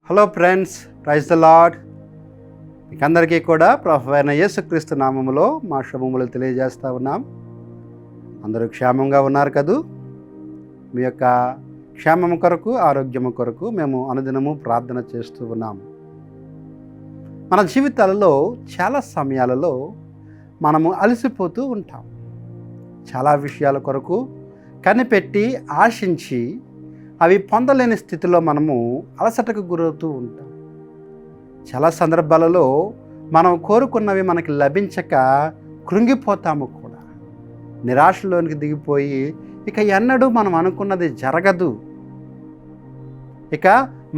Hello friends, praise the lord. మీకందరికీ కూడా ప్రభువైన అయిన యేసుక్రీస్తు నామములో మా శుభములు తెలియజేస్తూ ఉన్నాం. అందరూ క్షేమంగా ఉన్నారు కదూ? మీ యొక్క క్షేమము కొరకు, ఆరోగ్యము కొరకు మేము అనుదినము ప్రార్థన చేస్తూ ఉన్నాం. మన జీవితాలలో చాలా సమయాలలో మనము అలసిపోతూ ఉంటాం. చాలా విషయాల కొరకు కనిపెట్టి ఆశించి అవి పొందలేని స్థితిలో మనము అలసటకు గురవుతూ ఉంటాం. చాలా సందర్భాలలో మనం కోరుకున్నవి మనకి లభించక కృంగిపోతాము కూడా. నిరాశలోనికి దిగిపోయి ఇక ఎన్నడూ మనం అనుకున్నది జరగదు, ఇక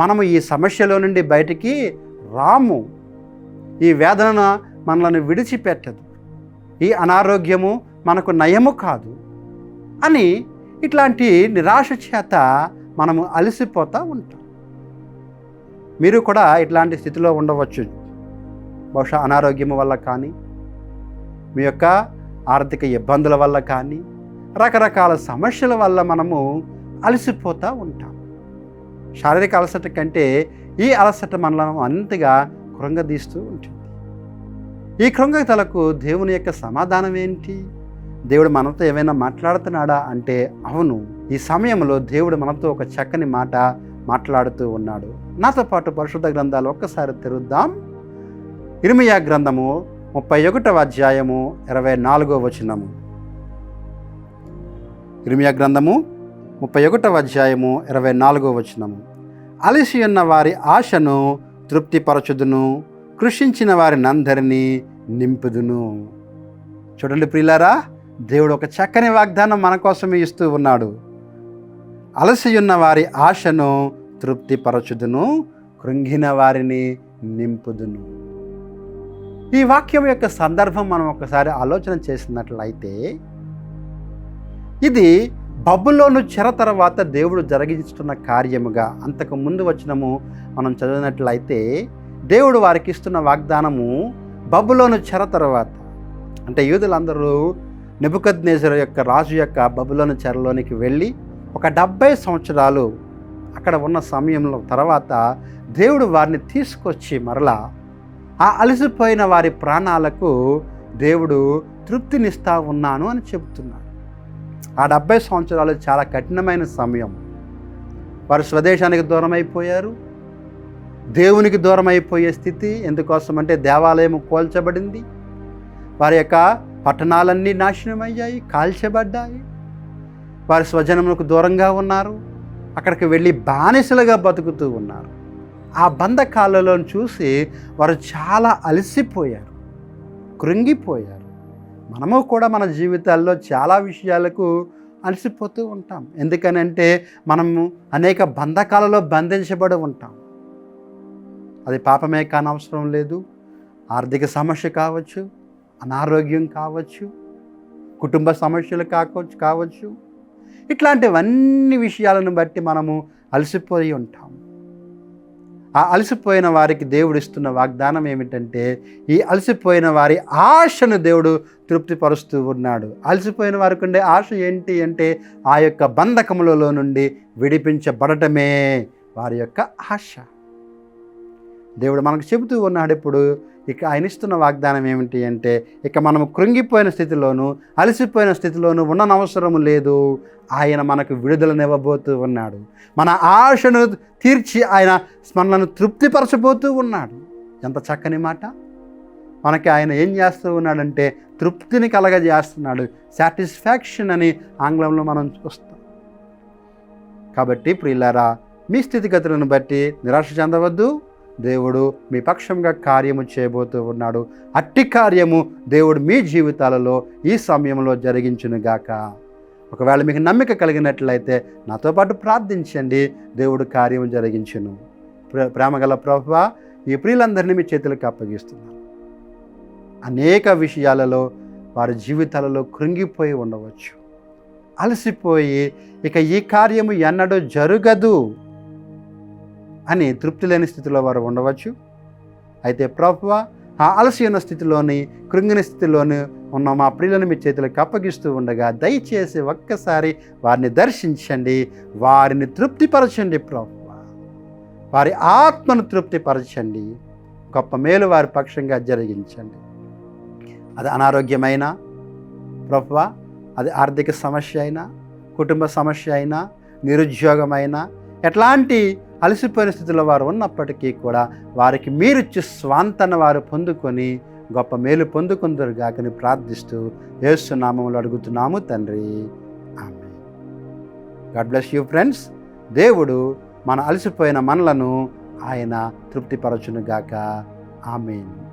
మనము ఈ సమస్యలో నుండి బయటికి రాము, ఈ వేదన మనల్ని విడిచిపెట్టదు, ఈ అనారోగ్యము మనకు నయము కాదు అని ఇట్లాంటి నిరాశ చేత మనము అలసిపోతూ ఉంటాం. మీరు కూడా ఇట్లాంటి స్థితిలో ఉండవచ్చు. బహుశా అనారోగ్యం వల్ల కానీ, మీ యొక్క ఆర్థిక ఇబ్బందుల వల్ల కానీ, రకరకాల సమస్యల వల్ల మనము అలసిపోతూ ఉంటాం. శారీరక అలసట కంటే ఈ అలసట మనలను అంతగా కృంగదీస్తూ ఉంటుంది. ఈ కృంగతలకు దేవుని యొక్క సమాధానం ఏంటి? దేవుడు మనతో ఏమైనా మాట్లాడుతున్నాడా అంటే అవును. ఈ సమయంలో దేవుడు మనతో ఒక చక్కని మాట మాట్లాడుతూ ఉన్నాడు. నాతో పాటు పరిశుద్ధ గ్రంథాలు ఒక్కసారి తెరుద్దాం. ఇర్మీయా గ్రంథము 31వ అధ్యాయము 24వ వచనము. ఇర్మీయా గ్రంథము 31వ అధ్యాయము 24వ వచనము. అలసి ఉన్న వారి ఆశను తృప్తిపరచుదును, కృషించిన వారినందరినీ నింపుదును. చూడండి ప్రియులారా, దేవుడు ఒక చక్కని వాగ్దానం మన కోసమే ఇస్తూ ఉన్నాడు. అలసియున్న వారి ఆశను తృప్తిపరచుదును, కృంగిన వారిని నింపుదును. ఈ వాక్యం యొక్క సందర్భం మనం ఒకసారి ఆలోచన చేసినట్లయితే, ఇది బబులోను చెర తర్వాత దేవుడు జరిగించుతున్న కార్యముగా అంతకు ముందు వచనము మనం చదివినట్లయితే, దేవుడు వారికి ఇస్తున్న వాగ్దానము బబులోను చెర తర్వాత, అంటే యూదులందరూ నెబుకద్నెజరు యొక్క రాజు యొక్క బబులోను చెరలోనికి వెళ్ళి ఒక 70 సంవత్సరాలు అక్కడ ఉన్న సమయంలో తర్వాత దేవుడు వారిని తీసుకొచ్చి మరలా ఆ అలసిపోయిన వారి ప్రాణాలకు దేవుడు తృప్తినిస్తా ఉన్నాను అని చెబుతున్నాడు. ఆ 70 సంవత్సరాలు చాలా కఠినమైన సమయం. వారు స్వదేశానికి దూరం అయిపోయారు, దేవునికి దూరం అయిపోయే స్థితి. ఎందుకోసమంటే దేవాలయం కూల్చబడింది, వారి యొక్క పట్టణాలన్నీ నాశనమయ్యాయి, కాల్చబడ్డాయి. వారి స్వజనములకు దూరంగా ఉన్నారు, అక్కడికి వెళ్ళి బానిసలుగా బతుకుతూ ఉన్నారు. ఆ బంధకాలలో చూసి వారు చాలా అలసిపోయారు, కృంగిపోయారు. మనము కూడా మన జీవితాల్లో చాలా విషయాలకు అలసిపోతూ ఉంటాం. ఎందుకనంటే మనము అనేక బంధకాలలో బంధించబడి ఉంటాం. అది పాపమే కానవసరం లేదు. ఆర్థిక సమస్య కావచ్చు, అనారోగ్యం కావచ్చు, కుటుంబ సమస్యలు కావచ్చు. ఇట్లాంటివన్నీ విషయాలను బట్టి మనము అలసిపోయి ఉంటాం. ఆ అలసిపోయిన వారికి దేవుడు ఇస్తున్న వాగ్దానం ఏమిటంటే, ఈ అలసిపోయిన వారి ఆశను దేవుడు తృప్తిపరుస్తూ ఉన్నాడు. అలసిపోయిన వారికి ఉండే ఆశ ఏంటి అంటే, ఆ యొక్క బంధకములలో నుండి విడిపించబడటమే వారి యొక్క ఆశ. దేవుడు మనకు చెబుతూ ఉన్నాడు ఇప్పుడు. ఇక ఆయన ఇస్తున్న వాగ్దానం ఏమిటి అంటే, ఇక మనము కృంగిపోయిన స్థితిలోను, అలసిపోయిన స్థితిలోను ఉండనవసరము లేదు. ఆయన మనకు విడుదలనివ్వబోతూ ఉన్నాడు. మన ఆశను తీర్చి ఆయన మనలను తృప్తిపరచబోతూ ఉన్నాడు. ఎంత చక్కని మాట! మనకి ఆయన ఏం చేస్తూ ఉన్నాడంటే తృప్తిని కలగజేస్తున్నాడు. సాటిస్ఫాక్షన్ అని ఆంగ్లంలో మనం చూస్తాం. కాబట్టి ప్రియులారా, మీ స్థితిగతులను బట్టి నిరాశ చెందవద్దు. దేవుడు మీ పక్షంగా కార్యము చేయబోతూ ఉన్నాడు. అట్టి కార్యము దేవుడు మీ జీవితాలలో ఈ సమయంలో జరిగించునుగాక. ఒకవేళ మీకు నమ్మిక కలిగినట్లయితే నాతో పాటు ప్రార్థించండి. దేవుడు కార్యము జరిగించును. ప్రేమగల ప్రభువా, ఈ ప్రియులందరినీ మీ చేతులకు అప్పగిస్తున్నాను. అనేక విషయాలలో వారి జీవితాలలో కృంగిపోయి ఉండవచ్చు, అలసిపోయి ఇక ఈ కార్యము ఎన్నడూ జరగదు అని తృప్తి లేని స్థితిలో వారు ఉండవచ్చు. అయితే ప్రభువా, ఆ అలసిన స్థితిలోని, కృంగిన స్థితిలోని ఉన్న మా ప్రియులను మీ చేతులకు అప్పగిస్తూ ఉండగా దయచేసి ఒక్కసారి వారిని దర్శించండి, వారిని తృప్తిపరచండి ప్రభువా. వారి ఆత్మను తృప్తిపరచండి. గొప్ప మేలు వారి పక్షంగా జరిగించండి. అది అనారోగ్యమైనా ప్రభువా, అది ఆర్థిక సమస్య అయినా, కుటుంబ సమస్య అయినా, నిరుద్యోగమైనా, ఎట్లాంటి అలసిపోయిన స్థితిలో వారు ఉన్నప్పటికీ కూడా వారికి మీరిచ్చి స్వాంతన వారు పొందుకొని గొప్ప మేలు పొందుకుందరుగాకని ప్రార్థిస్తూ యేసు నామములో అడుగుతున్నాము తండ్రి. Amen. God bless you friends. దేవుడు మన అలసిపోయిన మనలను ఆయన తృప్తిపరచునుగాక. ఆమేన్.